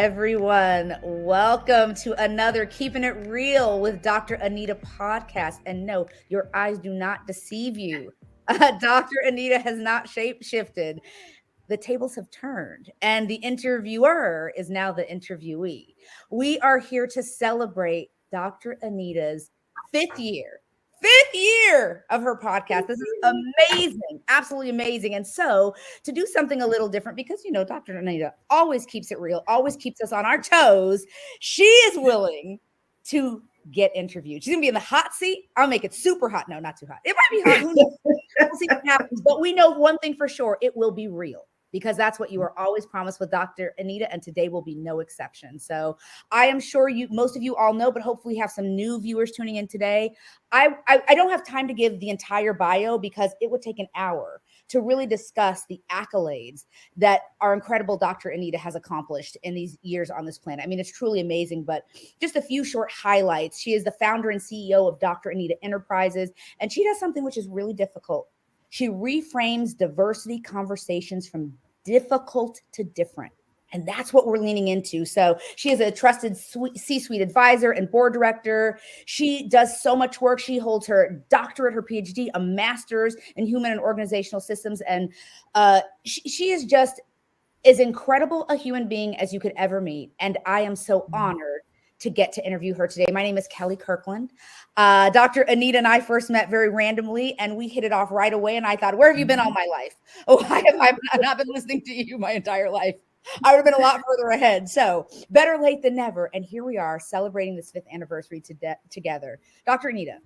everyone. Welcome to another Keeping It Real with Dr. Anita podcast. And no, your eyes do not deceive you. Dr. Anita has not shape shifted. The tables have turned, and the interviewer is now the interviewee. We are here to celebrate Dr. Anita's fifth year. Fifth year of her podcast. This is amazing, absolutely amazing. And so, to do something a little different, because Dr. Anita always keeps it real, always keeps us on our toes, she is willing to get interviewed. She's gonna be in the hot seat. I'll make it super hot. No, not too hot. It might be hot. Who knows? We'll see what happens. But we know one thing for sure: it will be real, because that's what you are always promised with Dr. Anita, and today will be no exception. So I am sure most of you all know, but hopefully we have some new viewers tuning in today. I don't have time to give the entire bio because it would take an hour to really discuss the accolades that our incredible Dr. Anita has accomplished in these years on this planet. I mean, it's truly amazing, but just a few short highlights. She is the founder and CEO of Dr. Anita Enterprises, and she does something which is really difficult. She reframes diversity conversations from difficult to different. And that's what we're leaning into. So she is a trusted C-suite advisor and board director. She does so much work. She holds her doctorate, her PhD, a master's in human and organizational systems. And she is just as incredible a human being as you could ever meet. And I am so honored to get to interview her today. My name is Kelly Kirkland. Dr. Anita and I first met very randomly, and we hit it off right away. And I thought, where have you been all my life? Oh, why have I not been listening to you my entire life? I would have been a lot further ahead. So better late than never. And here we are celebrating this 5th anniversary together. Dr. Anita,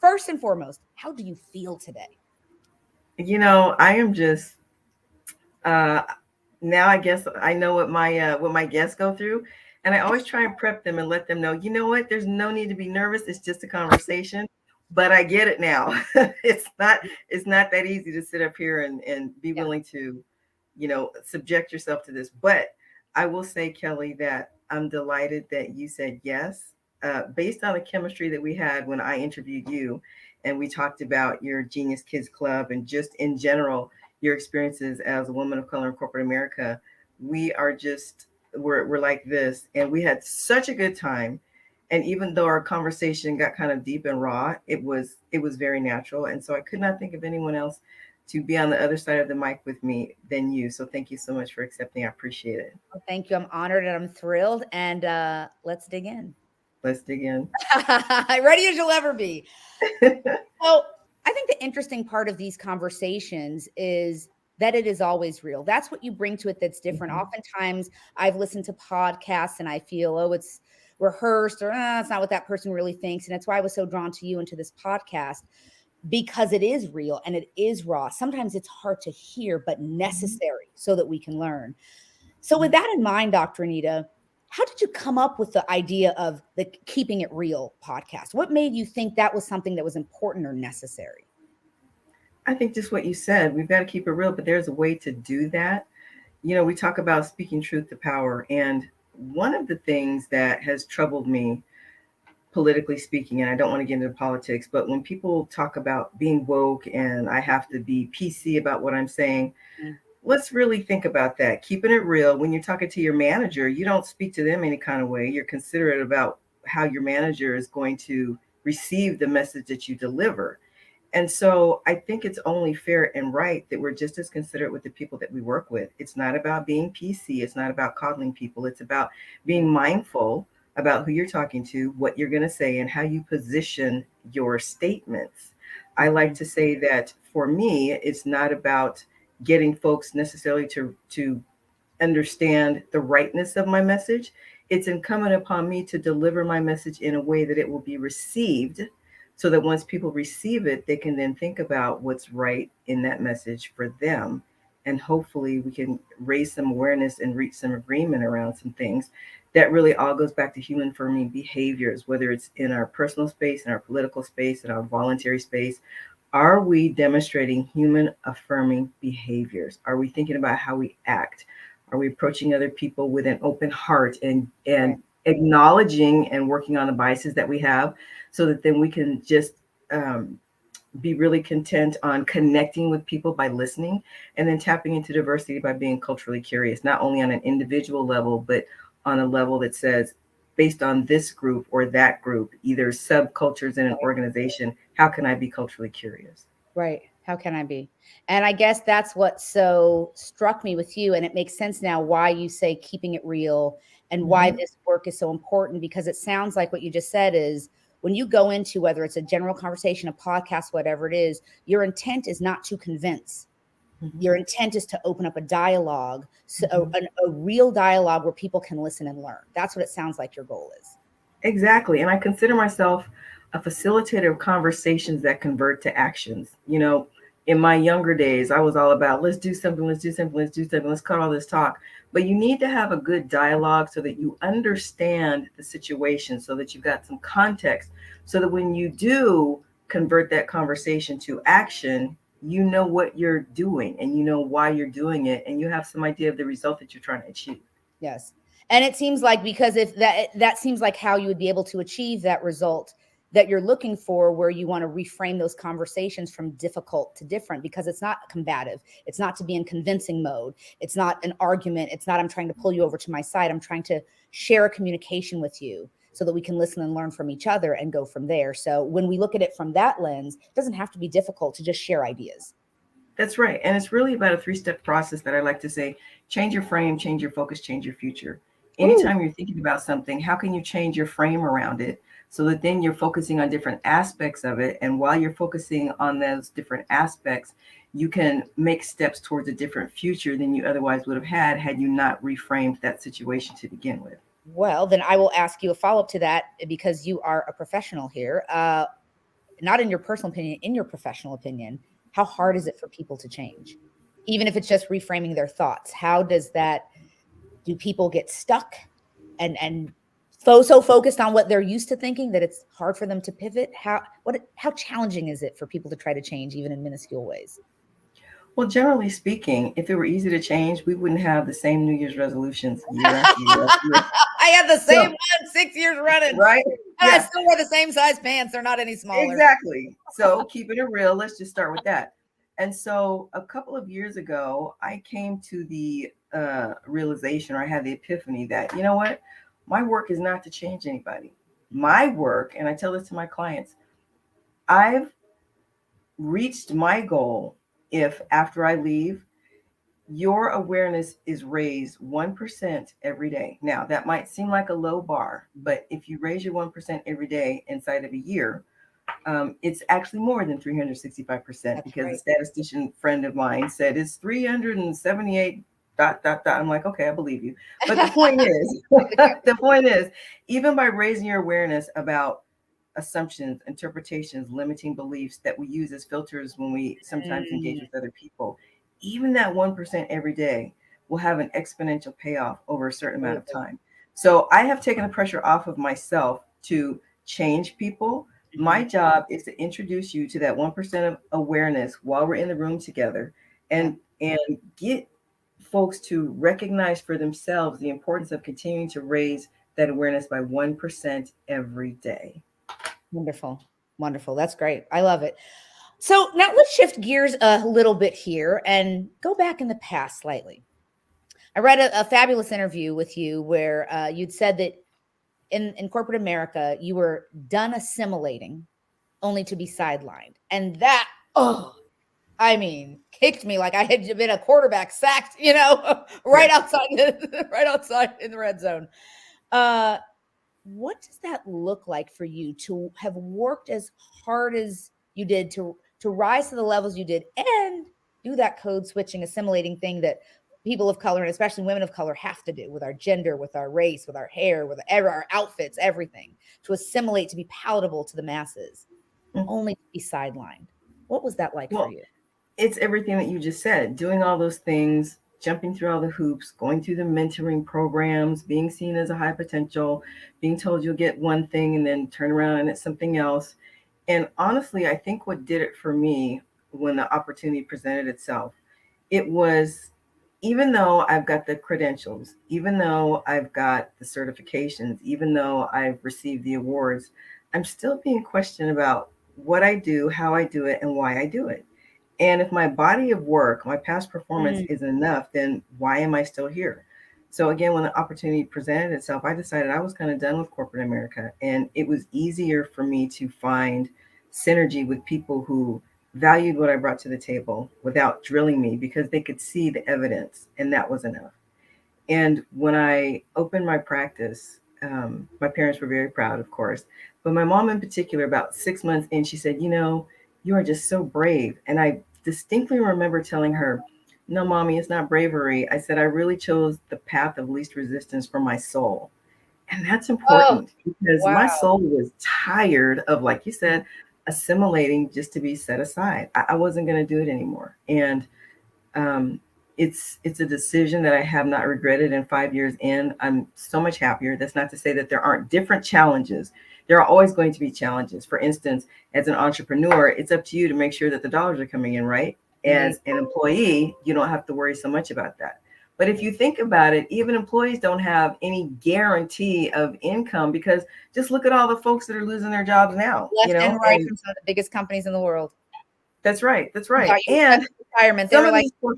first and foremost, how do you feel today? I am just, now I guess I know what my guests go through. And I always try and prep them and let them know, you know what, there's no need to be nervous. It's just a conversation. But I get it now. It's not that easy to sit up here and be willing to, subject yourself to this. But I will say, Kelly, that I'm delighted that you said yes, based on the chemistry that we had when I interviewed you and we talked about your Genius Kids Club and just in general, your experiences as a woman of color in corporate America. We're like this, and we had such a good time. And even though our conversation got kind of deep and raw, it was very natural. And so I could not think of anyone else to be on the other side of the mic with me than you. So thank you so much for accepting. I appreciate it. Well, thank you. I'm honored and I'm thrilled. And let's dig in. Let's dig in. Ready as you'll ever be. So I think the interesting part of these conversations is that it is always real. That's what you bring to it that's different. Mm-hmm. Oftentimes I've listened to podcasts and I feel, it's rehearsed, or that's not what that person really thinks. And that's why I was so drawn to you and to this podcast, because it is real and it is raw. Sometimes it's hard to hear, but necessary so that we can learn. So with that in mind, Dr. Anita, how did you come up with the idea of the Keeping It Real podcast? What made you think that was something that was important or necessary? I think just what you said, we've got to keep it real, but there's a way to do that. We talk about speaking truth to power. And one of the things that has troubled me, politically speaking, and I don't want to get into politics, but when people talk about being woke and I have to be PC about what I'm saying, let's really think about that. Keeping it real. When you're talking to your manager, you don't speak to them any kind of way. You're considerate about how your manager is going to receive the message that you deliver. And so I think it's only fair and right that we're just as considerate with the people that we work with. It's not about being PC. It's not about coddling people. It's about being mindful about who you're talking to, what you're going to say, and how you position your statements. I like to say that for me, it's not about getting folks necessarily to understand the rightness of my message. It's incumbent upon me to deliver my message in a way that it will be received, so that once people receive it, they can then think about what's right in that message for them. And hopefully we can raise some awareness and reach some agreement around some things. That really all goes back to human affirming behaviors, whether it's in our personal space, in our political space, in our voluntary space. Are we demonstrating human affirming behaviors? Are we thinking about how we act? Are we approaching other people with an open heart and acknowledging and working on the biases that we have, so that then we can just be really content on connecting with people by listening, and then tapping into diversity by being culturally curious, not only on an individual level, but on a level that says, based on this group or that group, either subcultures in an organization, how can I be culturally curious? Right. How can I be? And I guess that's what so struck me with you. And it makes sense now why you say keeping it real and why Mm-hmm. this work is so important, because it sounds like what you just said is when you go into whether it's a general conversation, a podcast, whatever it is, your intent is not to convince. Mm-hmm. Your intent is to open up a dialogue, so Mm-hmm. a real dialogue where people can listen and learn. That's what it sounds like your goal is. Exactly. And I consider myself a facilitator of conversations that convert to actions. In my younger days, I was all about let's do something, let's do something, let's do something, let's cut all this talk. But you need to have a good dialogue so that you understand the situation, so that you've got some context, so that when you do convert that conversation to action, you know what you're doing and you know why you're doing it, and you have some idea of the result that you're trying to achieve. Yes. And it seems like because if that seems like how you would be able to achieve that result that you're looking for, where you want to reframe those conversations from difficult to different, because it's not combative. It's not to be in convincing mode. It's not an argument. It's not I'm trying to pull you over to my side. I'm trying to share a communication with you so that we can listen and learn from each other and go from there. So when we look at it from that lens, it doesn't have to be difficult to just share ideas. That's right. And it's really about a three-step process that I like to say: change your frame, change your focus, change your future. Ooh, Anytime you're thinking about something, how can you change your frame around it so that then you're focusing on different aspects of it? And while you're focusing on those different aspects, you can make steps towards a different future than you otherwise would have had you not reframed that situation to begin with. well, then I will ask you a follow up to that because you are a professional here. Not in your personal opinion, in your professional opinion, how hard is it for people to change? Even if it's just reframing their thoughts, how does that do people get stuck and so focused on what they're used to thinking that it's hard for them to pivot? How challenging is it for people to try to change even in minuscule ways? Well, generally speaking, if it were easy to change, we wouldn't have the same New Year's resolutions year after year after year. I have the same So, one 6 years running, and right? I Yeah. still wear the same size pants. They're not any smaller. Exactly. So keeping it real, let's just start with that. And so a couple of years ago, I came to the realization, or I had the epiphany that, you know what? My work is not to change anybody. My work, and I tell this to my clients, I've reached my goal if after I leave, your awareness is raised 1% every day. Now, that might seem like a low bar, but if you raise your 1% every day inside of a year, it's actually more than 365%, That's because a right. statistician friend of mine said it's 378 dot dot dot. I'm like, okay, I believe you. But the point is, the point is, even by raising your awareness about assumptions, interpretations, limiting beliefs that we use as filters when we sometimes engage Mm, with other people, even that 1% every day will have an exponential payoff over a certain amount of absolutely. time. So I have taken the pressure off of myself to change people. Mhm. My job is to introduce you to that 1% of awareness while we're in the room together, Yeah. and get folks to recognize for themselves the importance of continuing to raise that awareness by 1% every day. Wonderful. Wonderful. That's great. I love it. So now let's shift gears a little bit here and go back in the past slightly. I read a fabulous interview with you where you'd said that in corporate America, you were done assimilating only to be sidelined. And that, oh, I mean, kicked me like I had been a quarterback sacked, right Right. outside, right outside in the red zone. Uh, what does that look like for you to have worked as hard as you did to rise to the levels you did and do that code switching assimilating thing that people of color and especially women of color have to do with our gender, with our race, with our hair, with our outfits, everything, to assimilate, to be palatable to the masses, Mm. only to be sidelined? What was that like for Well, you? it's everything that you just said, doing all those things, jumping through all the hoops, going through the mentoring programs, being seen as a high potential, being told you'll get one thing and then turn around and it's something else. And honestly, I think what did it for me when the opportunity presented itself, it was, even though I've got the credentials, even though I've got the certifications, even though I've received the awards, I'm still being questioned about what I do, how I do it, and why I do it. And if my body of work, my past performance Mm, is enough, then why am I still here? So again, when the opportunity presented itself, I decided I was kind of done with corporate America, and it was easier for me to find synergy with people who valued what I brought to the table without drilling me because they could see the evidence, and that was enough. And when I opened my practice, my parents were very proud, of course. But my mom, in particular, about 6 months in, she said, you are just so brave. And I distinctly remember telling her, no, mommy, it's not bravery. I said, I really chose the path of least resistance for my soul. And that's Oh, important because my wow. soul was tired of, like you said, assimilating just to be set aside. I wasn't going to do it anymore. And um, it's a decision that I have not regretted. And 5 years in, I'm so much happier. That's not to say that there aren't different challenges. There are always going to be challenges. For instance, as an entrepreneur, it's up to you to make sure that the dollars are coming in, right? Indeed. As an employee, you don't have to worry so much about that. But if you think about it, even employees don't have any guarantee of income because just look at all the folks that are losing their jobs now, Left and right and from some of the biggest companies in the world. that's right, that's Who right. thought you were set And for retirement. They some were of like, these poor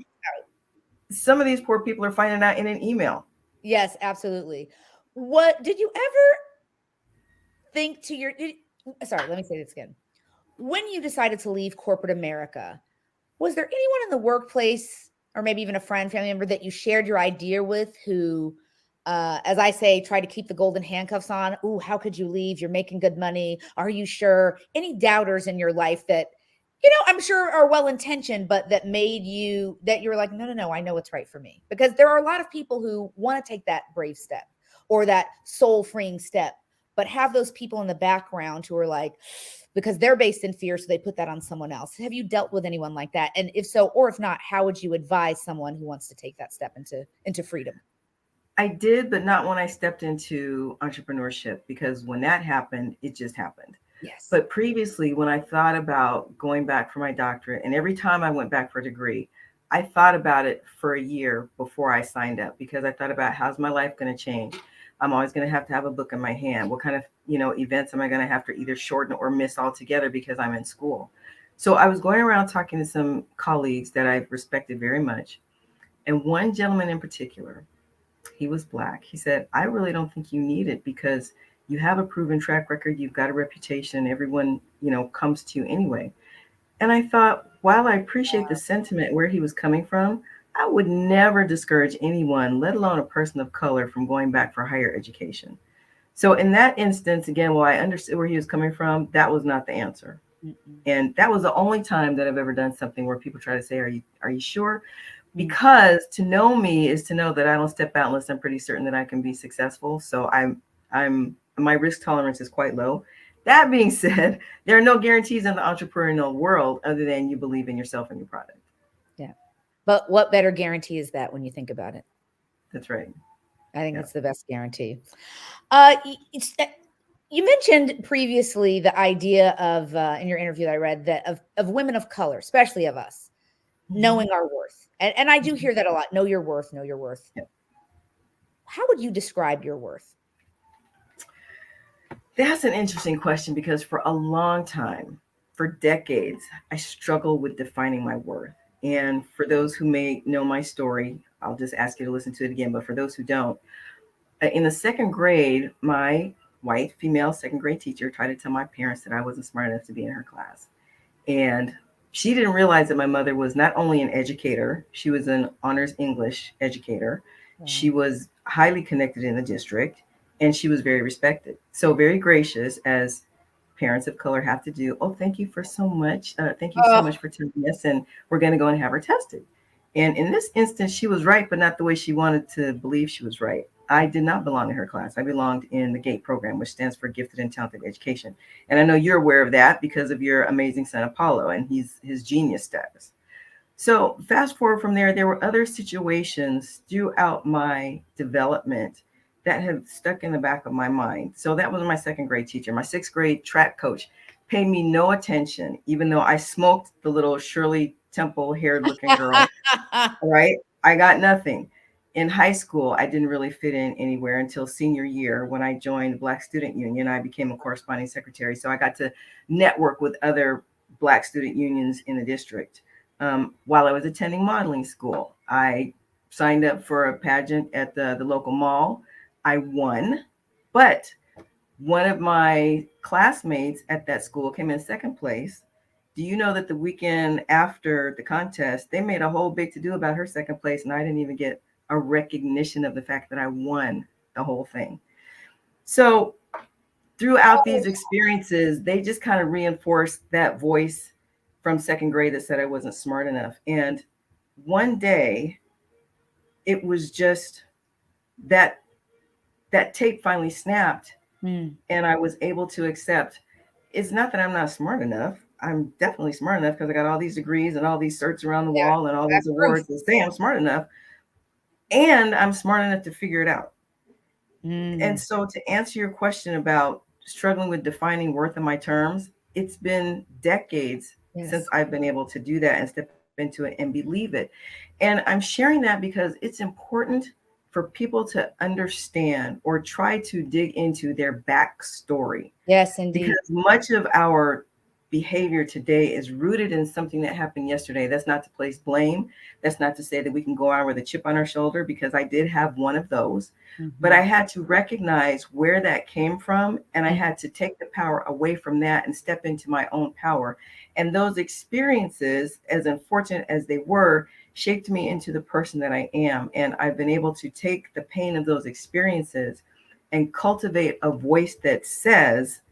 some of these poor people are finding out in an email. yes, absolutely. What did you ever think to your sorry, let me say this again. When you decided to leave corporate America, was there anyone in the workplace or maybe even a friend, family member that you shared your idea with who, as I say, tried to keep the golden handcuffs on? Ooh, how could you leave? You're making good money. Are you sure? Any doubters in your life that, I'm sure are well intentioned, but that made you, that you were like, no, no, no, I know what's right for me. Because there are a lot of people who want to take that brave step or that soul freeing step, but have those people in the background who are like, because they're based in fear, so they put that on someone else. Have you dealt with anyone like that? And if so, or if not, how would you advise someone who wants to take that step into freedom? I did, but not when I stepped into entrepreneurship because when that happened, it just happened. Yes. But previously, when I thought about going back for my doctorate, and every time I went back for a degree, I thought about it for a year before I signed up because I thought about how's my life going to change. I'm always going to have a book in my hand. What kind of events am I going to have to either shorten or miss altogether because I'm in school? So I was going around talking to some colleagues that I respected very much, and one gentleman in particular, he was black. He said, I really don't think you need it because you have a proven track record, you've got a reputation, everyone, comes to you anyway. And I thought, while I appreciate the sentiment where he was coming from, I would never discourage anyone, let alone a person of color, from going back for higher education. So in that instance, again, while I understood where he was coming from, that was not the answer. Mm-mm. And that was the only time that I've ever done something where people try to say, are you sure? Mm. Because to know me is to know that I don't step out unless I'm pretty certain that I can be successful. So I'm my risk tolerance is quite low. That being said, there are no guarantees in the entrepreneurial world other than you believe in yourself and your product. Yeah. But what better guarantee is that when you think about it? That's right. I think Yeah. it's the best guarantee. You mentioned previously the idea of in your interview that I read that of women of color, especially of us, Mhm. knowing our worth. And I do Mhm. hear that a lot. Know your worth, know your worth. Yeah. How would you describe your worth? That's an interesting question because for a long time, for decades, I struggled with defining my worth. And for those who may know my story, I'll just ask you to listen to it again. But for those who don't, in the second grade, my white female second grade teacher tried to tell my parents that I wasn't smart enough to be in her class. And she didn't realize that my mother was not only an educator, she was an honors English educator. Wow. She was highly connected in the district and she was very respected. So, very gracious, as parents of color have to do. Oh, thank you for so much. Thank you so Oh, much for telling us. And we're going to go and have her tested. And in this instance, she was right, but not the way she wanted to believe she was right. I did not belong in her class. I belonged in the GATE program, which stands for Gifted and Talented Education. And I know you're aware of that because of your amazing son, Apollo, and his genius status. So fast forward from there, there were other situations throughout my development that have stuck in the back of my mind. So that was my second grade teacher. My sixth grade track coach paid me no attention, even though I smoked the little Shirley Temple haired looking girl. All right. I got nothing. In high school, I didn't really fit in anywhere until senior year when I joined the Black Student Union. I became a corresponding secretary. So I got to network with other Black student unions in the district. While I was attending modeling school, I signed up for a pageant at the local mall. I won, but one of my classmates at that school came in second place. Do you know that the weekend after the contest, they made a whole big to do about her second place, and I didn't even get a recognition of the fact that I won the whole thing. So throughout these experiences, they just kind of reinforced that voice from second grade that said I wasn't smart enough. And one day, it was just that that tape finally snapped, Mm. and I was able to accept it's not that I'm not smart enough. I'm definitely smart enough because I got all these degrees and all these certs around the Yeah, wall and all these that's proof. awards that say I'm smart enough, and I'm smart enough to figure it out. And Mm. so, to answer your question about struggling with defining worth in my terms, it's been decades since Yes. I've been able to do that and step into it and believe it. And I'm sharing that because it's important for people to understand or try to dig into their backstory, Yes, because indeed. much of our behavior today is rooted in something that happened yesterday. That's not to place blame. That's not to say that we can go on with a chip on our shoulder, because I did have one of those. But I Mhm. had to recognize where that came from, and I Mm. had to take the power away from that and step into my own power. And those experiences, as unfortunate as they were, shaped me into the person that I am. And I've been able to take the pain of those experiences and cultivate a voice that says,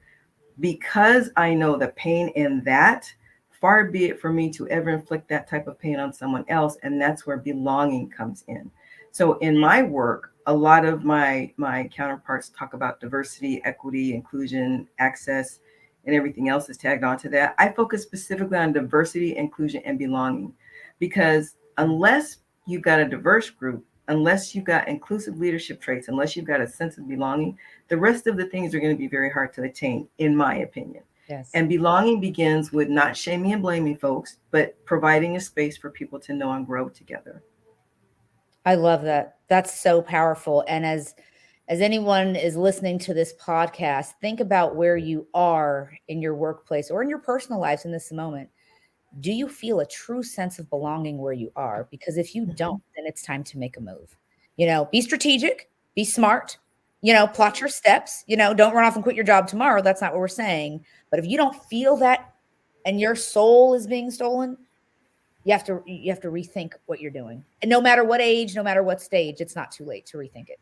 because I know the pain in that, far be it for me to ever inflict that type of pain on someone else. And that's where belonging comes in. So in my work, a lot of my counterparts talk about diversity, equity, inclusion, access, and everything else is tagged onto that. I focus specifically on diversity, inclusion, and belonging, because unless you've got a diverse group, unless you've got inclusive leadership traits, unless you've got a sense of belonging, the rest of the things are going to be very hard to attain, in my opinion. Yes. And belonging begins with not shaming and blaming folks, but providing a space for people to know and grow together. I love that. That's so powerful. And as anyone is listening to this podcast, think about where you are in your workplace or in your personal lives in this moment. Do you feel a true sense of belonging where you are? Because if you don't, Mhm. then it's time to make a move. Be strategic, be smart, plot your steps, don't run off and quit your job tomorrow. That's not what we're saying. But if you don't feel that and your soul is being stolen, you have to rethink what you're doing. And no matter what age, no matter what stage, it's not too late to rethink it.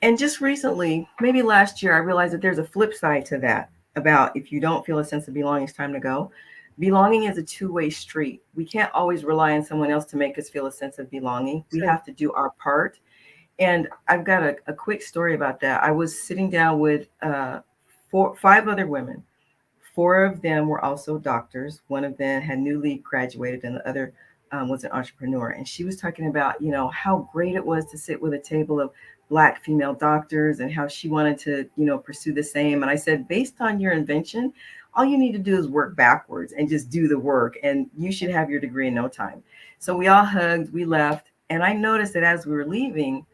And just recently, maybe last year, I realized that there's a flip side to that, about if you don't feel a sense of belonging, it's time to go. Belonging is a two-way street. We can't always rely on someone else to make us feel a sense of belonging. We True. have to do our part. And I've got a quick story about that. I was sitting down with five other women. Four of them were also doctors. One of them had newly graduated, and the other was an entrepreneur. And she was talking about, how great it was to sit with a table of Black female doctors, and how she wanted to, pursue the same. And I said, based on your invention, all you need to do is work backwards and just do the work, and you should have your degree in no time. So we all hugged, we left. And I noticed that as we were leaving,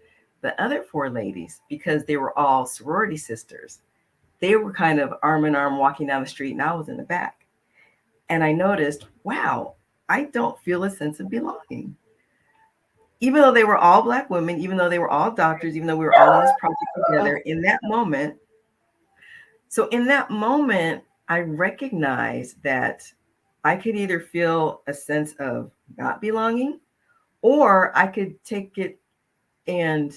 the other four ladies, because they were all sorority sisters, they were kind of arm in arm walking down the street, and I was in the back. And I noticed, wow, I don't feel a sense of belonging. Even though they were all Black women, even though they were all doctors, even though we were all in this project together, in that moment. So, in that moment, I recognized that I could either feel a sense of not belonging, or I could take it and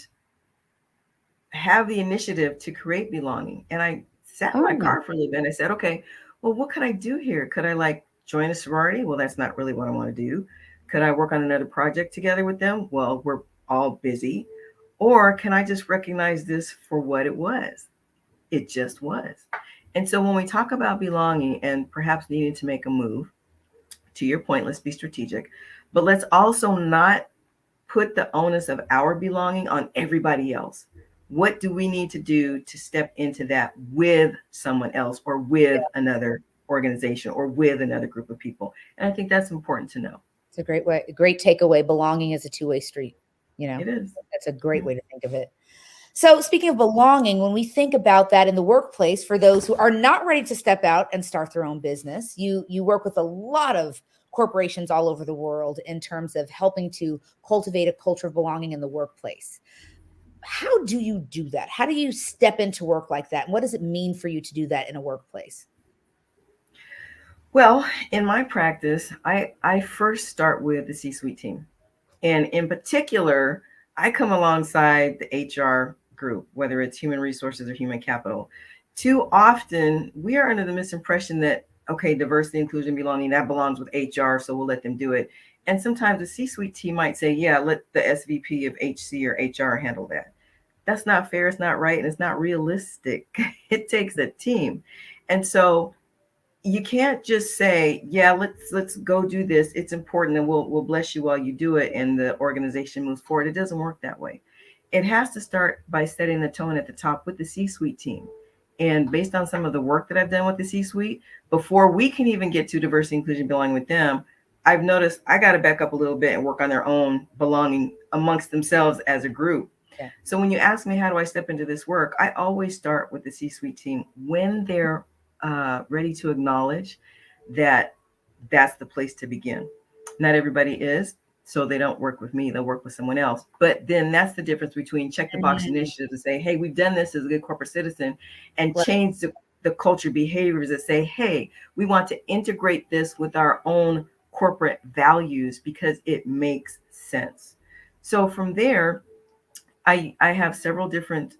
have the initiative to create belonging. And I sat in my Oh, car for a little bit and I said, okay, well, what could I do here? Could I like join a sorority? Well, that's not really what I want to do. Could I work on another project together with them? Well, we're all busy. Or can I just recognize this for what it was? It just was. And so when we talk about belonging and perhaps needing to make a move, to your point, let's be strategic, but let's also not put the onus of our belonging on everybody else. What do we need to do to step into that with someone else, or with another organization, or with another group of people? And I think that's important to know. it's a great way, a great takeaway. Belonging is a two-way street. You know, It is. that's a great way to think of it. So, speaking of belonging, when we think about that in the workplace, for those who are not ready to step out and start their own business, you work with a lot of corporations all over the world in terms of helping to cultivate a culture of belonging in the workplace. How do you do that? How do you step into work like that? And what does it mean for you to do that in a workplace? Well, in my practice, I first start with the C-suite team. And in particular, I come alongside the HR group, whether it's human resources or human capital. Too often, we are under the misimpression that, okay, diversity, inclusion, belonging, that belongs with HR, so we'll let them do it. And sometimes the C-suite team might say, yeah, let the SVP of HC or HR handle that. That's not fair, it's not right, and it's not realistic. It takes a team. And so you can't just say, yeah, let's go do this. It's important and we'll bless you while you do it and the organization moves forward. It doesn't work that way. It has to start by setting the tone at the top with the C-suite team. And based on some of the work that I've done with the C-suite, before we can even get to diversity, inclusion, belonging with them, I've noticed I got to back up a little bit and work on their own belonging amongst themselves as a group. Yeah. So when you ask me, how do I step into this work? I always start with the C-suite team when they're ready to acknowledge that that's the place to begin. Not everybody is, so they don't work with me, they'll work with someone else. But then that's the difference between check the box initiatives and say, hey, we've done this as a good corporate citizen, and Right. change the culture behaviors that say, hey, we want to integrate this with our own corporate values because it makes sense. So from there, I have several different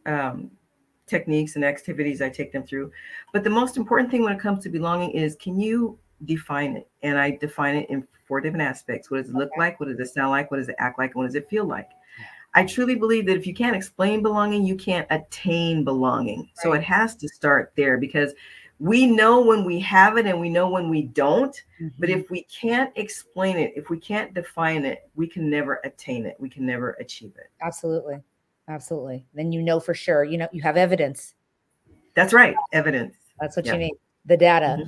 techniques and activities I take them through. But the most important thing when it comes to belonging is, can you define it? And I define it in 4 different aspects. What does it look like? What does it sound like? What does it act like? And what does it feel like? I truly believe that if you can't explain belonging, you can't attain belonging. Right. So it has to start there, because we know when we have it and we know when we don't. Mm-hmm. But if we can't explain it, if we can't define it, we can never attain it. We can never achieve it. Absolutely. Absolutely. Then you know for sure, you have evidence. That's right. Evidence. That's what you need. The data. Mm-hmm.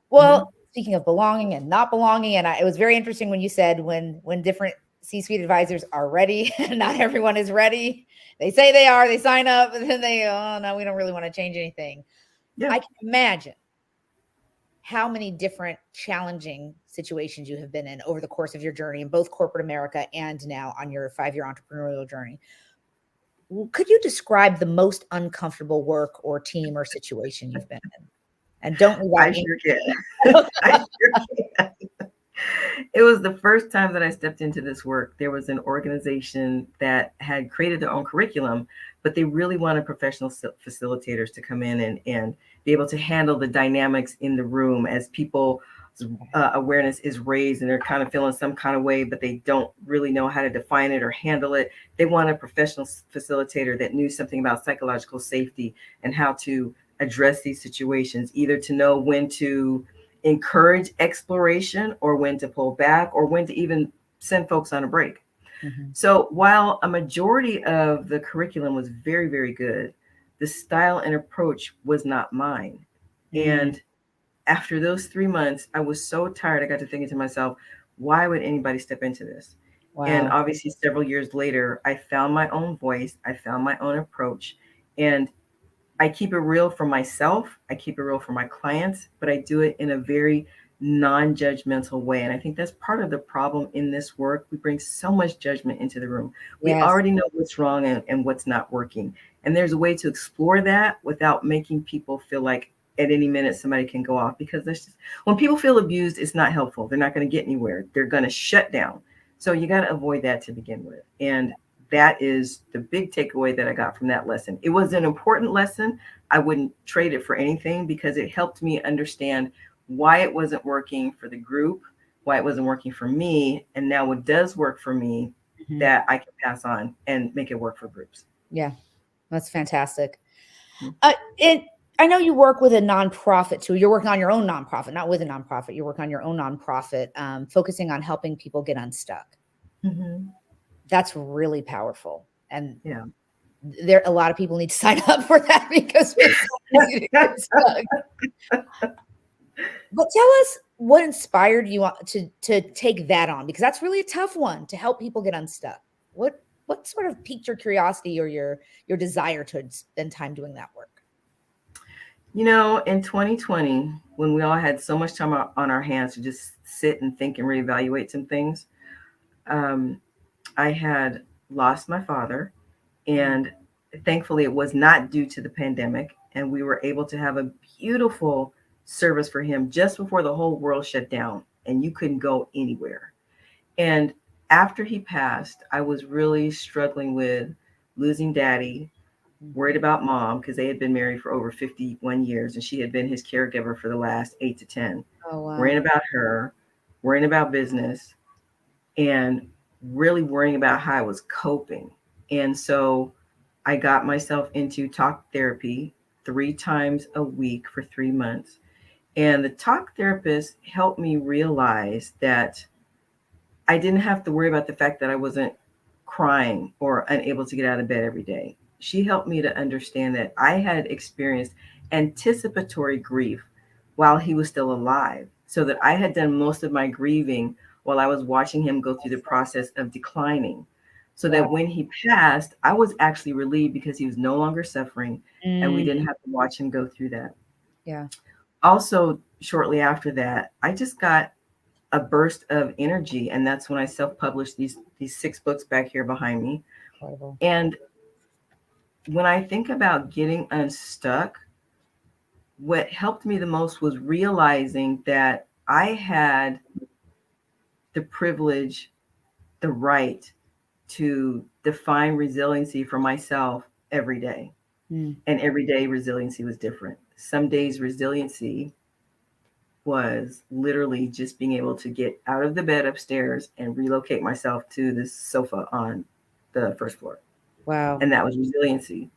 Well, speaking of belonging and not belonging, and it was very interesting when you said when different C-suite advisors are ready, not everyone is ready. They say they are, they sign up, and then they, oh no, we don't really want to change anything. Yeah. I can imagine how many different challenging situations you have been in over the course of your journey in both corporate America and now on your 5-year entrepreneurial journey. Could you describe the most uncomfortable work or team or situation you've been in? And don't leave out. I sure can. I sure can. It was the first time that I stepped into this work. There was an organization that had created their own curriculum, but they really wanted professional facilitators to come in and be able to handle the dynamics in the room as people awareness is raised and they're kind of feeling some kind of way, but they don't really know how to define it or handle it. They want a professional facilitator that knew something about psychological safety and how to address these situations, either to know when to encourage exploration or when to pull back or when to even send folks on a break. Mm-hmm. So while a majority of the curriculum was very, very good, the style and approach was not mine. Mm-hmm. And after those 3 months, I was so tired. I got to thinking to myself, why would anybody step into this? Wow. And obviously, several years later, I found my own voice. I found my own approach. And I keep it real for myself. I keep it real for my clients, but I do it in a very non-judgmental way. And I think that's part of the problem in this work. We bring so much judgment into the room. Yes. We already know what's wrong and what's not working. And there's a way to explore that without making people feel like at any minute somebody can go off, because when people feel abused, it's not helpful. They're not going to get anywhere. They're going to shut down. So you got to avoid that to begin with. And that is the big takeaway that I got from that lesson. It was an important lesson. I wouldn't trade it for anything, because it helped me understand why it wasn't working for the group, why it wasn't working for me, and now what does work for me, mm-hmm. that I can pass on and make it work for groups. Yeah, that's fantastic. Mm-hmm. I know you work with a nonprofit too. You're working on your own nonprofit, not with a nonprofit. You're working on your own nonprofit, focusing on helping people get unstuck. Mm-hmm. That's really powerful. And yeah, there a lot of people need to sign up for that, because it's so easy to get stuck. But tell us what inspired you to take that on, because that's really a tough one, to help people get unstuck. What sort of piqued your curiosity or your desire to spend time doing that work? In 2020, when we all had so much time on our hands to just sit and think and reevaluate some things, um, I had lost my father, Mm. and thankfully, it was not due to the pandemic. And we were able to have a beautiful service for him just before the whole world shut down and you couldn't go anywhere. And after he passed, I was really struggling with losing daddy, worried Mhm. about mom because they had been married for over 51 years and she had been his caregiver for the last 8 to 10, Oh, worrying wow. about her, worrying about business, and really worrying about how I was coping. And so I got myself into talk therapy 3 times a week for 3 months. And the talk therapist helped me realize that I didn't have to worry about the fact that I wasn't crying or unable to get out of bed every day. She helped me to understand that I had experienced anticipatory grief while he was still alive, so that I had done most of my grieving while I was watching him go through the process of declining. So that Wow. when he passed, I was actually relieved because he was no longer suffering and we Mm. didn't have to watch him go through that. Yeah. Also, shortly after that, I just got a burst of energy, and that's when I self-published these 6 books back here behind me. Incredible. And when I think about getting unstuck, what helped me the most was realizing that I had the privilege, the right to define resiliency for myself every day. Mm. And every day resiliency was different. Some days resiliency was literally just being able to get out of the bed upstairs and relocate myself to this sofa on the first floor. Wow. And that was resiliency.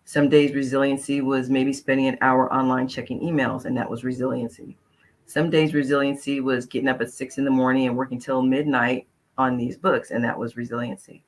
Some days resiliency was maybe spending an hour online checking emails, and that was resiliency. Some days resiliency was getting up at 6 in the morning and working till midnight on these books, and that was resiliency.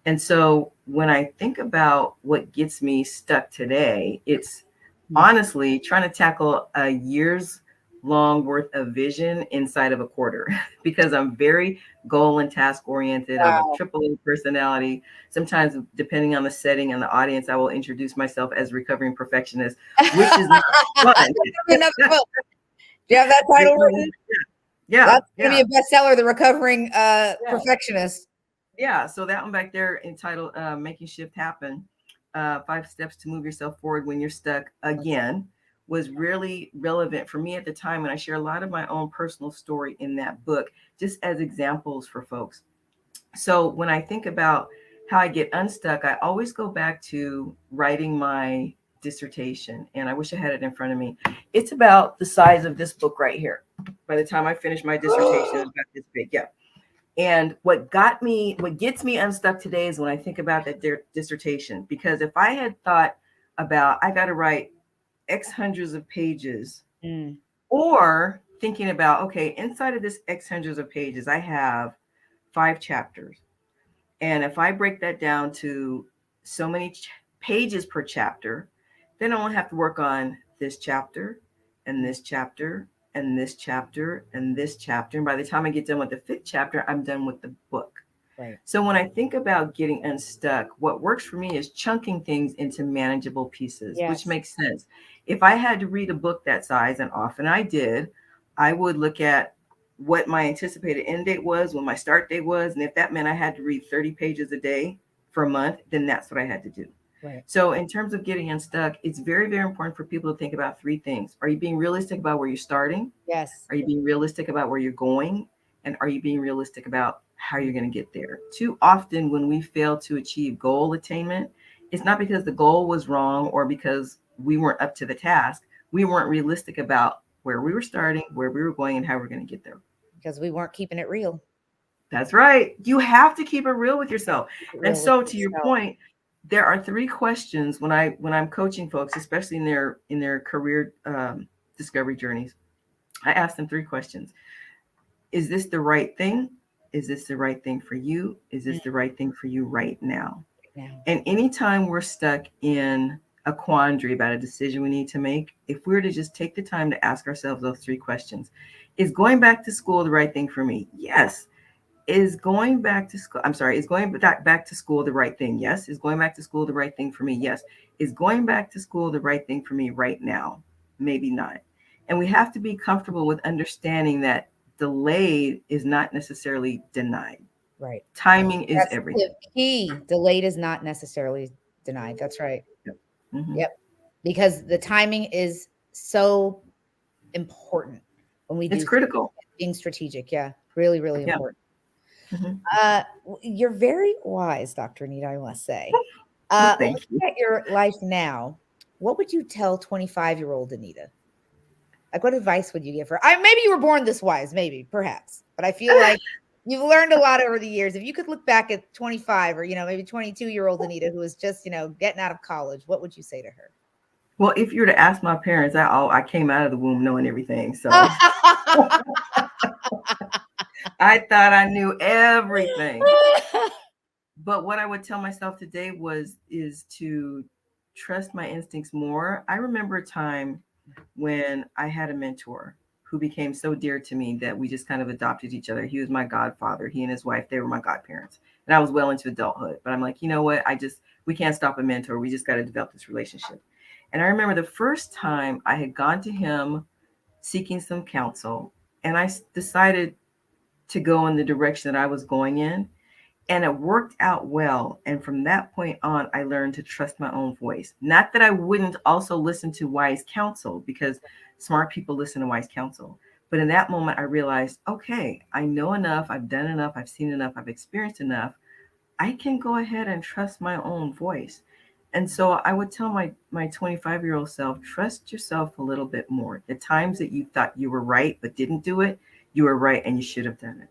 And so when I think about what gets me stuck today, it's Mm. honestly trying to tackle a year's long worth of vision inside of a quarter because I'm very goal and task oriented. I'm a Wow. triple A personality. Sometimes, depending on the setting and the audience, I will introduce myself as recovering perfectionist, which is not That's fun. gonna be another book. Do you have that title written? Yeah, That's gonna yeah, be a bestseller, The Recovering yeah. Perfectionist. Yeah, so that one back there entitled Making Shift Happen, 5 Steps to Move Yourself Forward When You're Stuck Again, was really relevant for me at the time. And I share a lot of my own personal story in that book, just as examples for folks. So when I think about how I get unstuck, I always go back to writing my dissertation. And I wish I had it in front of me. It's about the size of this book right here. By the time I finish my dissertation, it's about this big. Yeah. And what gets me unstuck today is when I think about that dissertation. Because if I had thought about, I got to write X hundreds of pages, Mm. or thinking about, okay, inside of this X hundreds of pages, I have 5 chapters. And if I break that down to so many pages per chapter, then I won't have to work on this chapter and this chapter and this chapter and this chapter. And by the time I get done with the 5th chapter, I'm done with the book. Right. So when I think about getting unstuck, what works for me is chunking things into manageable pieces, which Yes. makes sense. If I had to read a book that size, and often I did, I would look at what my anticipated end date was, when my start date was, and if that meant I had to read 30 pages a day for a month, then that's what I had to do. Right. So, in terms of getting unstuck, it's very, very important for people to think about 3 things. Are you being realistic about where you're starting? Yes. Are you being realistic about where you're going? And are you being realistic about how you're going to get there? Too often, when we fail to achieve goal attainment, it's not because the goal was wrong or because we weren't up to the task. We weren't realistic about where we were starting, where we were going, and how we're going to get there. Because we weren't keeping it real. That's right. You have to keep it real with yourself. Keep it And real with so, to your yourself. point, there are 3 questions when I'm coaching folks, especially in their career discovery journeys. I ask them 3 questions. Is this the right thing? Is this the right thing for you? Is Mm. this the right thing for you right now? Now. And anytime we're stuck in a quandary about a decision we need to make, if we were to just take the time to ask ourselves those 3 questions, is going back to school the right thing for me? Yes. Is going back to school, I'm sorry, is going back to school the right thing? Yes. Is going back to school the right thing for me? Yes. Is going back to school the right thing for me right now? maybe not. And we have to be comfortable with understanding that delayed is not necessarily denied. Right. Timing is That's the everything. key. Delayed is not necessarily denied. That's right. Yep. Hmm. Yep. Because the timing is so important when we It's do things, critical. being strategic. Yeah. Really, really Yeah. important. Hmm. You're very wise, Dr. Anita, I must say. Well, thank you. Looking at your life now, what would you tell 25-year-old Anita? Like, what advice would you give her? Maybe you were born this wise, maybe, perhaps, but I feel like you've learned a lot over the years. If you could look back at 25 or, maybe 22-year-old Anita who was just, getting out of college, what would you say to her? Well, if you were to ask my parents, I came out of the womb knowing everything. So I thought I knew everything. But what I would tell myself today is to trust my instincts more. I remember a time when I had a mentor who became so dear to me that we just kind of adopted each other. He was my godfather. He and his wife, they were my godparents. And I was well into adulthood. But I'm like, you know what? We can't stop a mentor. We just got to develop this relationship. And I remember the first time I had gone to him seeking some counsel, and I decided to go in the direction that I was going in. And it worked out well. And from that point on, I learned to trust my own voice. Not that I wouldn't also listen to wise counsel, because smart people listen to wise counsel. But in that moment, I realized, okay, I know enough, I've done enough, I've seen enough, I've experienced enough. I can go ahead and trust my own voice. And so I would tell my 25-year-old self, trust yourself a little bit more. The times that you thought you were right but didn't do it, you were right and you should have done it.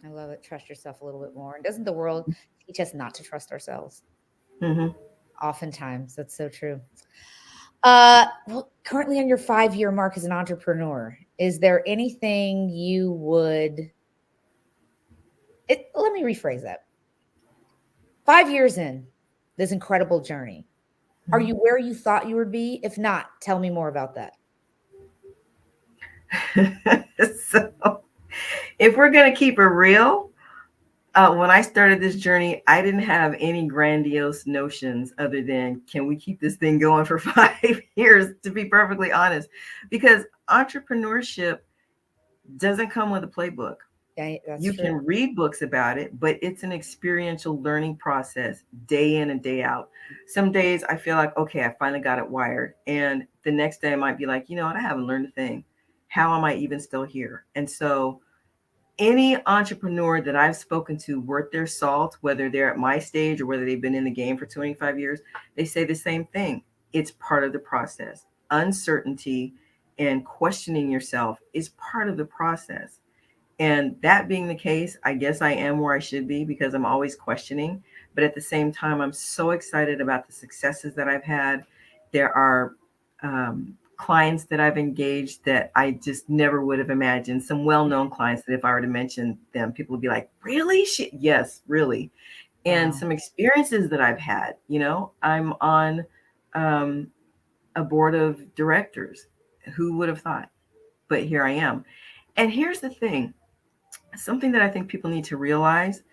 I love it. Trust yourself a little bit more. And doesn't the world teach us not to trust ourselves? Mm-hmm. Oftentimes, that's so true. Well, currently on your 5-year mark as an entrepreneur, is there anything you would? Let me rephrase that. 5 years in this incredible journey, are you where you thought you would be? If not, tell me more about that. So, if we're going to keep it real, when I started this journey, I didn't have any grandiose notions other than, can we keep this thing going for 5 years, to be perfectly honest? Because entrepreneurship doesn't come with a playbook. Yeah, that's You true. can read books about it, but it's an experiential learning process day in and day out. Some days I feel like, okay, I finally got it wired. And the next day I might be like, you know what, I haven't learned a thing. How am I even still here? And so any entrepreneur that I've spoken to worth their salt, whether they're at my stage or whether they've been in the game for 25 years, they say the same thing. It's part of the process. Uncertainty and questioning yourself is part of the process. And that being the case, I guess I am where I should be because I'm always questioning. But at the same time, I'm so excited about the successes that I've had. There are clients that I've engaged that I just never would have imagined. Some well-known clients that if I were to mention them, people would be like, really? Yes, really. And Wow. some experiences that I've had, I'm on um, a board of directors. Who would have thought? But here I am. And here's the thing. Something that I think people need to realize: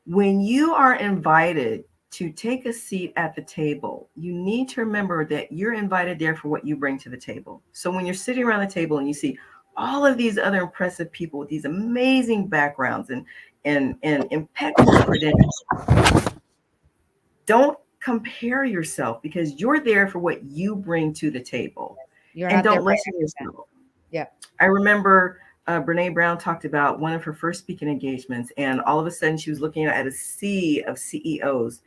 when you are invited to take a seat at the table, you need to remember that you're invited there for what you bring to the table. So when you're sitting around the table and you see all of these other impressive people with these amazing backgrounds and impeccable credentials, don't compare yourself, because you're there for what you bring to the table. You're And not there don't by lessen accident. yourself. Yeah. I remember Brene Brown talked about one of her first speaking engagements, and all of a sudden she was looking at a sea of CEOs,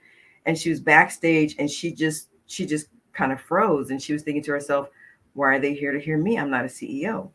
and she was backstage, and she just kind of froze, and she was thinking to herself, "Why are they here to hear me? I'm not a CEO."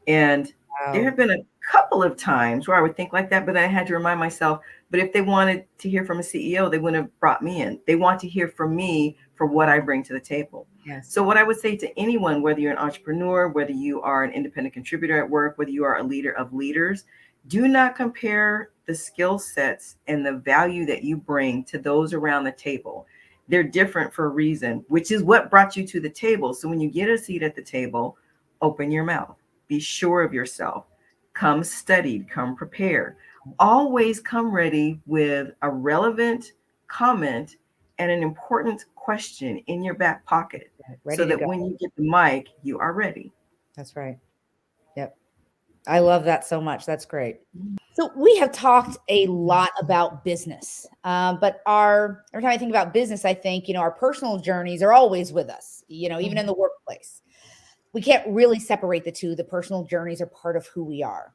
And there Wow. have been a couple of times where I would think like that, but then I had to remind myself, but if they wanted to hear from a CEO, they wouldn't have brought me in. They want to hear from me for what I bring to the table. Yes. So what I would say to anyone, whether you're an entrepreneur, whether you are an independent contributor at work, whether you are a leader of leaders, do not compare the skill sets and the value that you bring to those around the table. They're different for a reason, which is what brought you to the table. So when you get a seat at the table, open your mouth. Be sure of yourself. Come studied, come prepared. Always come ready with a relevant comment and an important question in your back pocket so Ready to that go. when you get the mic, you are ready. That's right. Yep. I love that so much. That's great. So we have talked a lot about business, but our every time I think about business, I think our personal journeys are always with us. Even in Mhm. the workplace, we can't really separate the two. The personal journeys are part of who we are.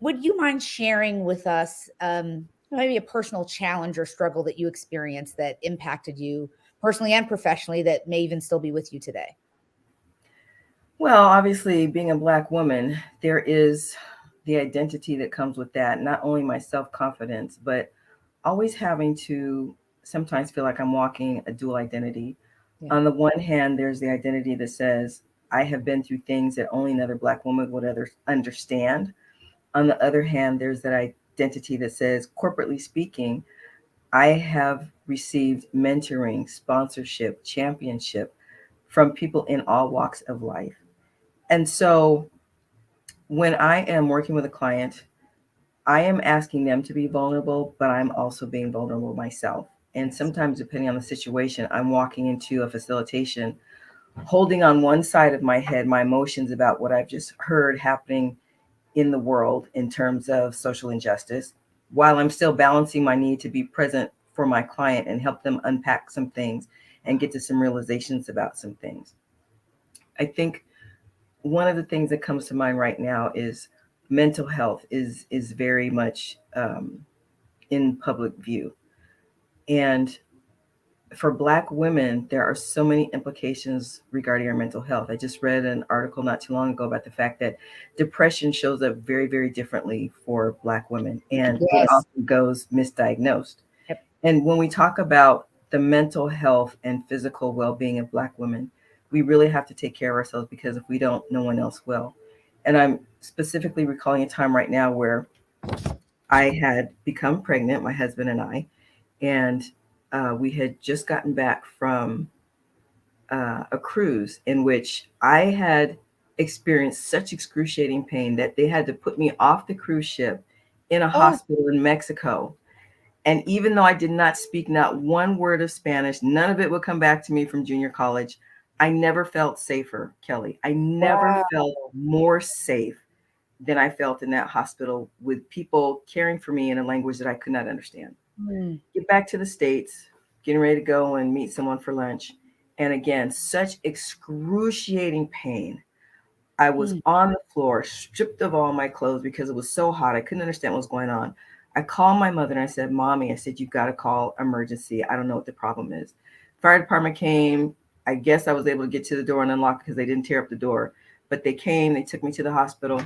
Would you mind sharing with us maybe a personal challenge or struggle that you experienced that impacted you personally and professionally that may even still be with you today? Well, obviously, being a Black woman, there is the identity that comes with that, not only my self confidence, but always having to sometimes feel like I'm walking a dual identity. Yeah. On the one hand, there's the identity that says, I have been through things that only another Black woman would understand. On the other hand, there's that identity that says, corporately speaking, I have received mentoring, sponsorship, championship from people in all walks of life. And so when I am working with a client, I am asking them to be vulnerable, but I'm also being vulnerable myself. And Yes. sometimes, depending on the situation, I'm walking into a facilitation, holding on one side of my head my emotions about what I've just heard happening in the world in terms of social injustice, while I'm still balancing my need to be present for my client and help them unpack some things and get to some realizations about some things. I think one of the things that comes to mind right now is mental health is very much in public view, and for Black women, there are so many implications regarding our mental health. I just read an article not too long ago about the fact that depression shows up very, very differently for Black women, and it Yes. often goes misdiagnosed. Yep. And when we talk about the mental health and physical well being of Black women, we really have to take care of ourselves, because if we don't, no one else will. And I'm specifically recalling a time right now where I had become pregnant, my husband and I, and we had just gotten back from a cruise in which I had experienced such excruciating pain that they had to put me off the cruise ship in a Oh, hospital in Mexico. And even though I did not speak not one word of Spanish, none of it would come back to me from junior college. I never felt safer, Kelly. I never wow. felt more safe than I felt in that hospital, with people caring for me in a language that I could not understand. Mm, Get back to the States, getting ready to go and meet someone for lunch. And again, such excruciating pain. I was mm. on the floor, stripped of all my clothes because it was so hot. I couldn't understand what was going on. I called my mother and I said, Mommy, I said, you got to call emergency. I don't know what the problem is. Fire department came. I guess I was able to get to the door and unlock because they didn't tear up the door. But they came, they took me to the hospital.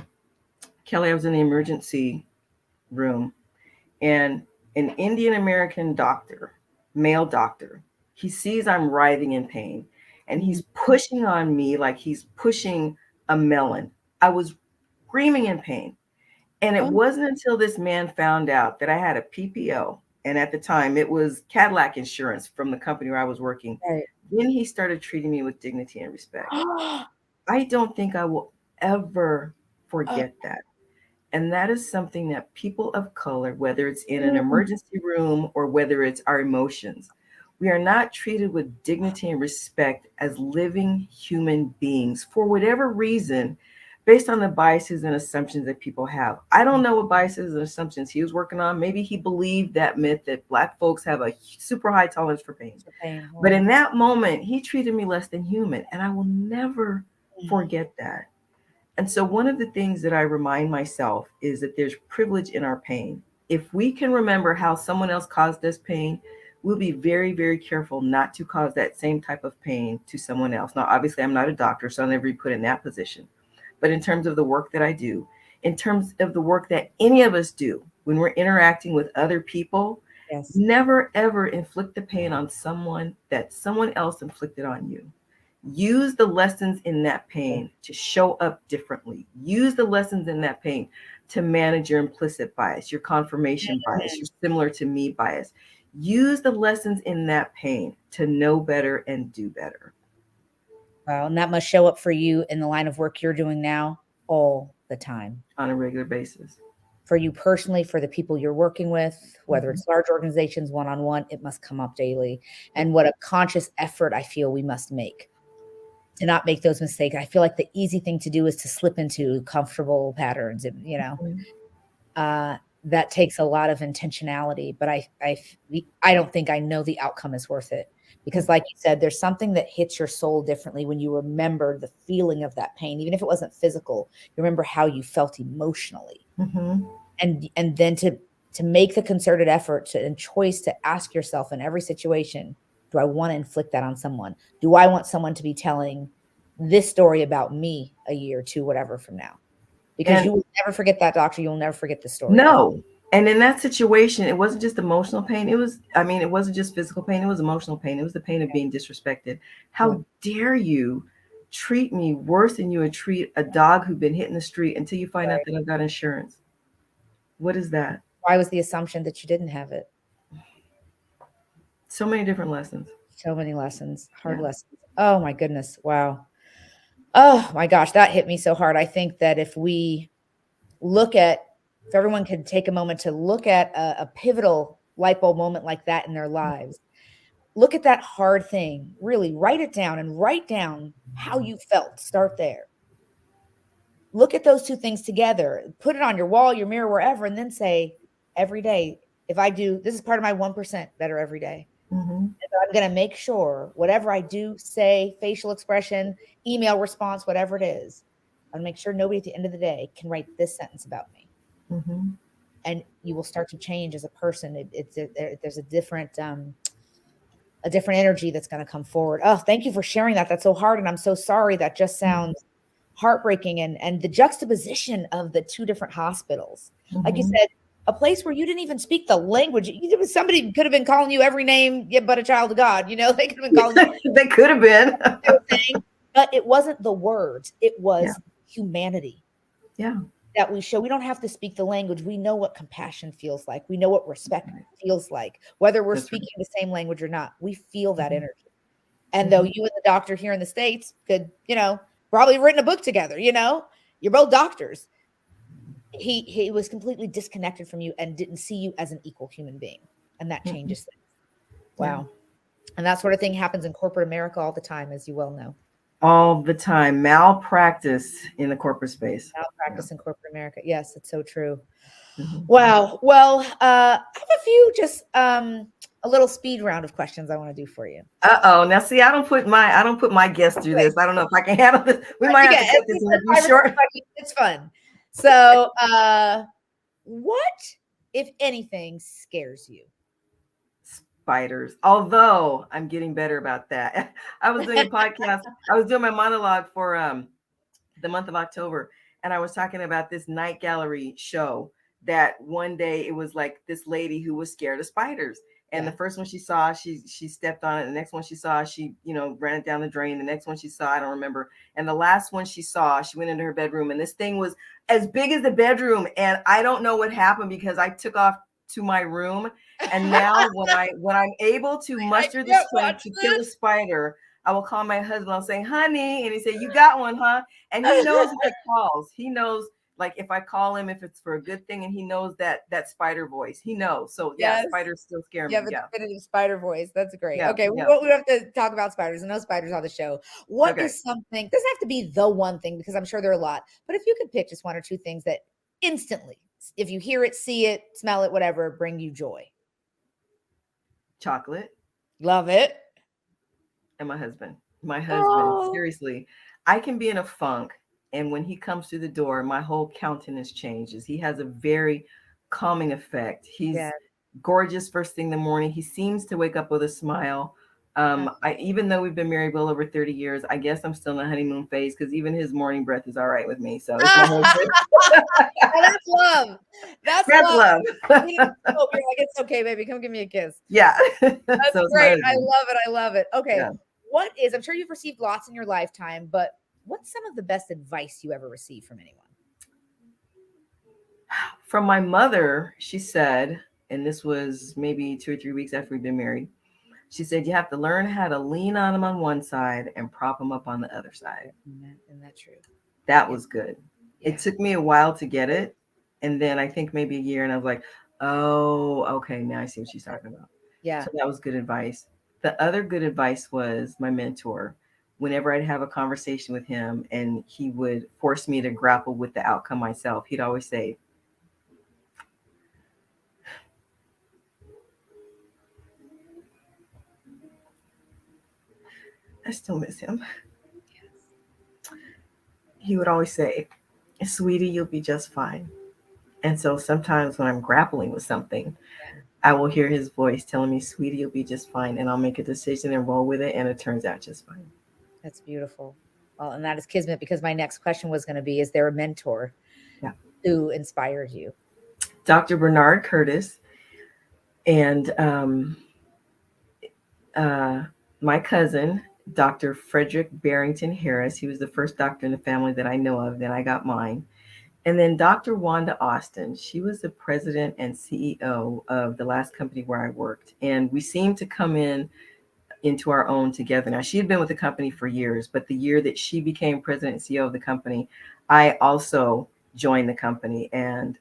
Kelly, I was in the emergency room, and an Indian American doctor, male doctor, he sees I'm writhing in pain and Mm. he's pushing on me like he's pushing a melon. I was screaming in pain. And it Oh, wasn't until this man found out that I had a PPO, and at the time it was Cadillac insurance from the company where I was working. right. Then he started treating me with dignity and respect. I don't think I will ever Oh, forget that. And that is something that people of color, whether it's in an mm, emergency room or whether it's our emotions, we are not treated with dignity and respect as living human beings for whatever reason, based on the biases and assumptions that people have. I don't know what biases and assumptions he was working on. Maybe he believed that myth that Black folks have a super high tolerance for pain. so pain. But Wow. in that moment, he treated me less than human. And I will never Mm. forget that. And so, one of the things that I remind myself is that there's privilege in our pain. If we can remember how someone else caused us pain, we'll be very, very careful not to cause that same type of pain to someone else. Now, obviously, I'm not a doctor, so I'll never be put in that position. But in terms of the work that I do, in terms of the work that any of us do when we're interacting with other people, Yes. never ever inflict the pain on someone that someone else inflicted on you. Use the lessons in that Yeah. pain to show up differently. Use the lessons in that pain to manage your implicit bias, your confirmation bias, Mm. your similar to me bias. Use the lessons in that pain to know better and do better Wow. And that must show up for you in the line of work you're doing now all the time. on a regular basis. for you personally, for the people you're working with, whether it's large organizations, one-on-one, it must come up daily. And what a conscious effort I feel we must make to not make those mistakes. I feel like the easy thing to do is to slip into comfortable patterns, that takes a lot of intentionality, but I don't think I know the outcome is worth it, because like you said, there's something that hits your soul differently when you remember the feeling of that pain, even if it wasn't physical. You remember how you felt emotionally, and then to make the concerted effort and choice to ask yourself in every situation, do I want to inflict that on someone? Do I want someone to be telling this story about me a year or two, whatever, from now? Because you will never forget that, doctor. You'll never forget the story. No. And in that situation, it wasn't just emotional pain. It wasn't just physical pain. It was emotional pain. It was the pain of being disrespected. How dare you treat me worse than you would treat a dog who'd been hit in the street until you find out that I've got insurance? What is that? Why was the assumption that you didn't have it? So many different lessons. So many lessons, hard lessons. Oh my goodness. Wow. Oh my gosh, that hit me so hard. I think that if everyone could take a moment to look at a pivotal light bulb moment like that in their lives, look at that hard thing, really write it down and write down how you felt. Start there. Look at those two things together, put it on your wall, your mirror, wherever, and then say, every day, if I do, this is part of my 1% better every day. I'm going to make sure whatever I do, say, facial expression, email response, whatever it is, I'll make sure nobody at the end of the day can write this sentence about me. And you will start to change as a person. There's a different energy that's going to come forward. Oh, thank you for sharing that. That's so hard. And I'm so sorry. That just sounds heartbreaking. And the juxtaposition of the two different hospitals, like you said, a place where you didn't even speak the language. Somebody could have been calling you every name but a child of God. They could have been calling you. They could have been. But it wasn't the words. It was humanity. That we show. We don't have to speak the language. We know what compassion feels like. We know what respect feels like, whether we're speaking the same language or not. We feel that energy. And though you and the doctor here in the States could, probably written a book together, you're both doctors. He was completely disconnected from you and didn't see you as an equal human being. And that changes things. Wow. And that sort of thing happens in corporate America all the time, as you well know. All the time. Malpractice in the corporate space. Malpractice in corporate America. Yes, it's so true. Wow. Well, I have a few just a little speed round of questions I want to do for you. Now see, I don't put my guests through this. I don't know if I can handle this. We might have to put this in short. It's fun. So what, if anything, scares you? Spiders. Although I'm getting better about that. I was doing a podcast. I was doing my monologue for the month of October, and I was talking about this night gallery show that one day it was like this lady who was scared of spiders. And the first one she saw, she stepped on it. The next one she saw, she, ran it down the drain. The next one she saw, I don't remember. And the last one she saw, she went into her bedroom, and this thing was as big as the bedroom. And I don't know what happened because I took off to my room. And now when I'm able to muster the strength to kill a spider, I will call my husband. I'll say, honey. And he said, you got one, huh? And he knows if it calls. He knows, like, if I call him, if it's for a good thing, and he knows that spider voice. He knows. So spiders still scare me. You have a definitive spider voice. That's great. Yeah, okay, we have to talk about spiders. No spiders on the show. What is something? Doesn't have to be the one thing, because I'm sure there are a lot. But if you could pick just one or two things that instantly, if you hear it, see it, smell it, whatever, bring you joy. Chocolate. Love it. And my husband. Seriously, I can be in a funk. And when he comes through the door, my whole countenance changes. He has a very calming effect. He's gorgeous first thing in the morning. He seems to wake up with a smile. Even though we've been married well over 30 years, I guess I'm still in the honeymoon phase, because even his morning breath is all right with me. So it's my whole that's love. That's love. You're like, it's okay, baby. Come give me a kiss. Yeah. That's great. I love it. Okay. Yeah. I'm sure you've received lots in your lifetime, but what's some of the best advice you ever received from anyone? From my mother, she said, and this was maybe 2 or 3 weeks after we'd been married, she said, you have to learn how to lean on them on one side and prop them up on the other side. Isn't that true? That was good. Yeah. It took me a while to get it. And then I think maybe a year, and I was like, oh, okay, now I see what she's talking about. Yeah. So that was good advice. The other good advice was my mentor. Whenever I'd have a conversation with him and he would force me to grapple with the outcome myself, he'd always say, I still miss him. He would always say, sweetie, you'll be just fine. And so sometimes when I'm grappling with something, I will hear his voice telling me, sweetie, you'll be just fine. And I'll make a decision and roll with it. And it turns out just fine. That's beautiful. Well, and that is kismet because my next question was going to be, is there a mentor Yeah. who inspired you? Dr. Bernard Curtis and uh, my cousin, Dr. Frederick Barrington Harris. He was the first doctor in the family that I know of. Then I got mine. And then Dr. Wanda Austin, she was the president and CEO of the last company where I worked. And we seemed to come into our own together. Now, she had been with the company for years, but the year that she became president and CEO of the company, I also joined the company. And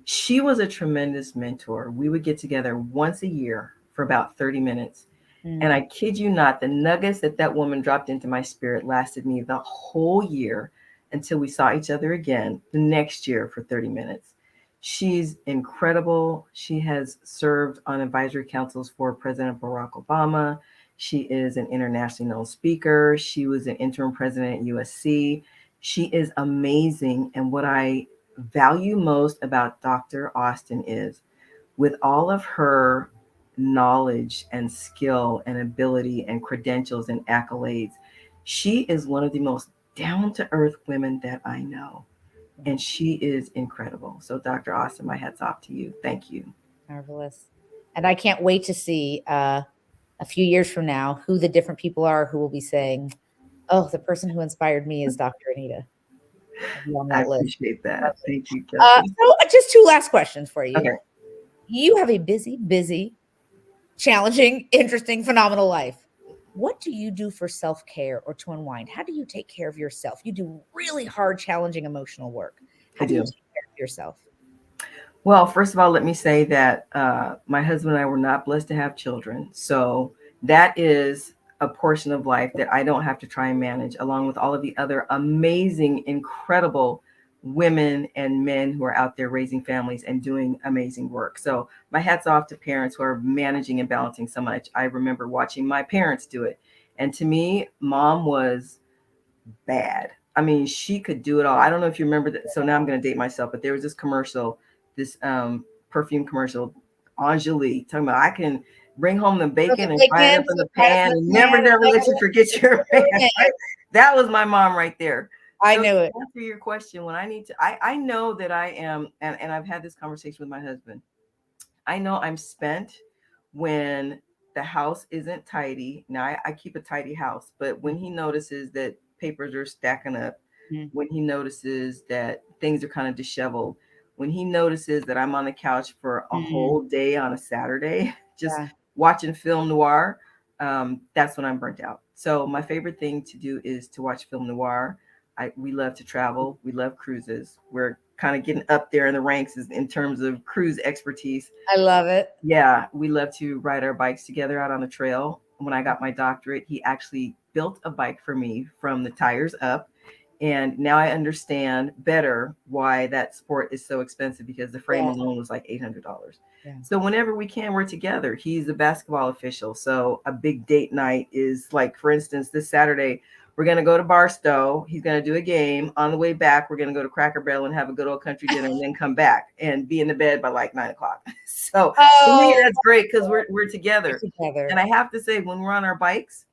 she was a tremendous mentor. We would get together once a year for about 30 minutes. And I kid you not, the nuggets that that woman dropped into my spirit lasted me the whole year until we saw each other again the next year for 30 minutes. She's incredible. She has served on advisory councils for President Barack Obama. She is an internationally known speaker. She was an interim president at USC. She is amazing. And what I value most about Dr. Austin is with all of her knowledge and skill and ability and credentials and accolades, she is one of the most down to earth women that I know. And she is incredible. So, Dr. Austin, my hat's off to you. Thank you. Marvelous. And I can't wait to see a few years from now who the different people are who will be saying, oh, the person who inspired me is Dr. Anita. I'll be on I that list. appreciate that. Thank you, Kelsey. So just two last questions for you. Okay. You have a busy, challenging, interesting, phenomenal life. What do you do for self-care or to unwind? How do you take care of yourself? You do really hard, challenging emotional work. How I do you do. take care of yourself? Well, first of all, let me say that my husband and I were not blessed to have children. So that is a portion of life that I don't have to try and manage, along with all of the other amazing, incredible women and men who are out there raising families and doing amazing work. So my hat's off to parents who are managing and balancing so much. I remember watching my parents do it. And to me, mom was bad. I mean, she could do it all. I don't know if you remember that. So now I'm going to date myself, but there was this commercial, this perfume commercial, Angelique, talking about I can bring home the bacon and fry it up in the pan and never let you forget your man. Right? That was my mom right there. I So knew it. to answer your question, when I need to, I know that I am, and I've had this conversation with my husband. I know I'm spent when the house isn't tidy. Now I keep a tidy house, but when he notices that papers are stacking up, when he notices that things are kind of disheveled, when he notices that I'm on the couch for a whole day on a Saturday, just watching film noir, that's when I'm burnt out. So my favorite thing to do is to watch film noir. We love to travel. We love cruises. We're kind of getting up there in the ranks in terms of cruise expertise. I love it. Yeah, we love to ride our bikes together out on the trail. When I got my doctorate, he actually built a bike for me from the tires up. And now I understand better why that sport is so expensive because the frame alone was like $800. Yeah. So whenever we can, we're together. He's a basketball official. So a big date night is like, for instance, this Saturday, we're going to go to Barstow. He's going to do a game. On the way back, we're going to go to Cracker Barrel and have a good old country dinner and then come back and be in the bed by like 9 o'clock. So to me, that's great because we're together. And I have to say, when we're on our bikes,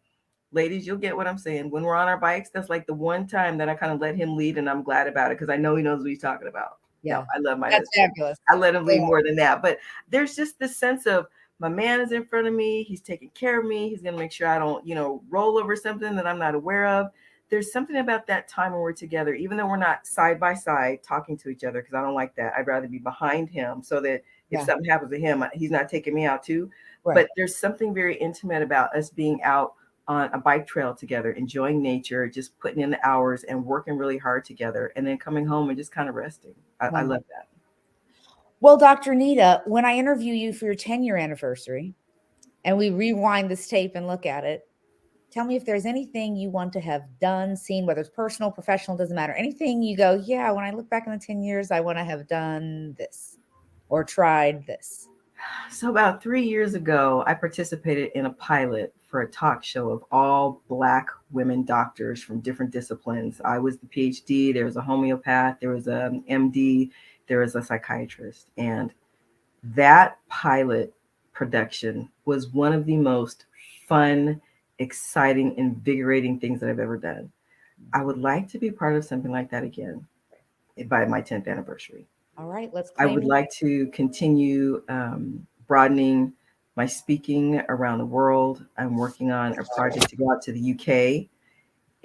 ladies, you'll get what I'm saying. When we're on our bikes, that's like the one time that I kind of let him lead, and I'm glad about it because I know he knows what he's talking about. Yeah, no, I love my that's husband. fabulous. I let him lead more than that. But there's just this sense of my man is in front of me. He's taking care of me. He's going to make sure I don't, roll over something that I'm not aware of. There's something about that time when we're together, even though we're not side by side talking to each other, because I don't like that. I'd rather be behind him so that if something happens to him, he's not taking me out too. Right. But there's something very intimate about us being out on a bike trail together, enjoying nature, just putting in the hours and working really hard together, and then coming home and just kind of resting. I love that. Well, Dr. Anita, when I interview you for your 10-year anniversary and we rewind this tape and look at it, tell me if there's anything you want to have done, seen, whether it's personal, professional, doesn't matter. Anything you go, yeah, when I look back in the 10 years, I want to have done this or tried this. So about 3 years ago, I participated in a pilot for a talk show of all Black women doctors from different disciplines. I was the PhD, there was a homeopath, there was an MD, there was a psychiatrist. And that pilot production was one of the most fun, exciting, invigorating things that I've ever done. I would like to be part of something like that again by my 10th anniversary. All right, let's I would like to continue broadening my speaking around the world. I'm working on a project to go out to the UK.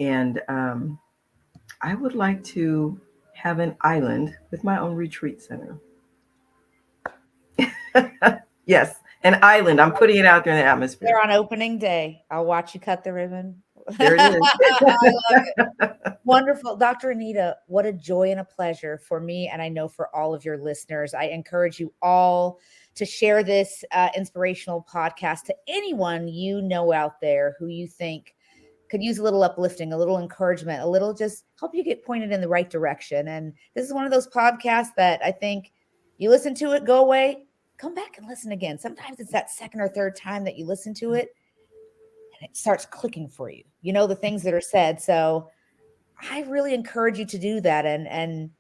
And I would like to have an island with my own retreat center. Yes, an island. I'm putting it out there in the atmosphere. There on opening day. I'll watch you cut the ribbon. There it is. I love it. Wonderful. Dr. Anita, what a joy and a pleasure for me. And I know for all of your listeners, I encourage you all to share this inspirational podcast to anyone you know out there who you think could use a little uplifting, a little encouragement, a little just help you get pointed in the right direction. And this is one of those podcasts that I think you listen to it, go away, come back and listen again. Sometimes it's that second or third time that you listen to it and it starts clicking for you, you know, the things that are said. So I really encourage you to do that and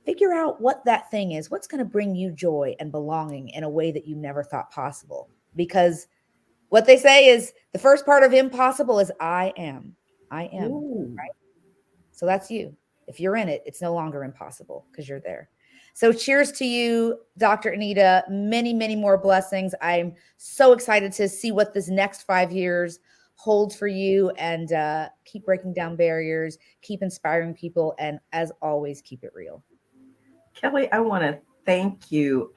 figure out what that thing is, what's going to bring you joy and belonging in a way that you never thought possible. Because what they say is the first part of impossible is I am. Ooh. Right? So that's you. If you're in it, it's no longer impossible because you're there. So cheers to you, Dr. Anita. Many, many more blessings. I'm so excited to see what this next 5 years holds for you, and keep breaking down barriers, keep inspiring people, and as always, keep it real. Kelly, I want to thank you.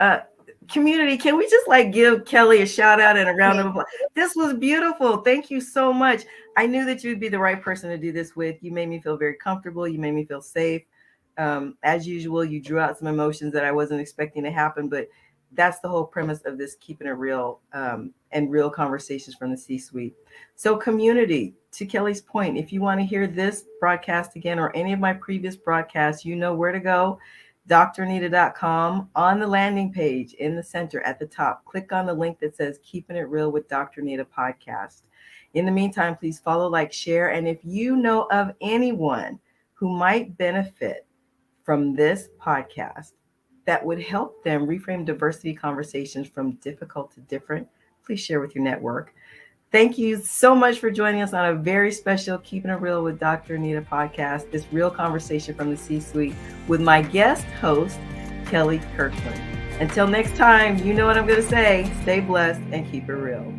Community, can we just give Kelly a shout out and a round of applause? This was beautiful. Thank you so much. I knew that you'd be the right person to do this with. You made me feel very comfortable. You made me feel safe. As usual, you drew out some emotions that I wasn't expecting to happen, but that's the whole premise of this Keeping It Real, and real conversations from the C-suite. So community, to Kelly's point, if you want to hear this broadcast again or any of my previous broadcasts, you know where to go. dranita.com. On the landing page in the center at the top, click on the link that says Keeping It Real with Dr. Anita podcast. In the meantime, please follow, like, share. And if you know of anyone who might benefit from this podcast that would help them reframe diversity conversations from difficult to different, please share with your network. Thank you so much for joining us on a very special Keeping It Real with Dr. Anita podcast, this real conversation from the C-suite with my guest host, Kelly Kirkland. Until next time, you know what I'm going to say. Stay blessed and keep it real.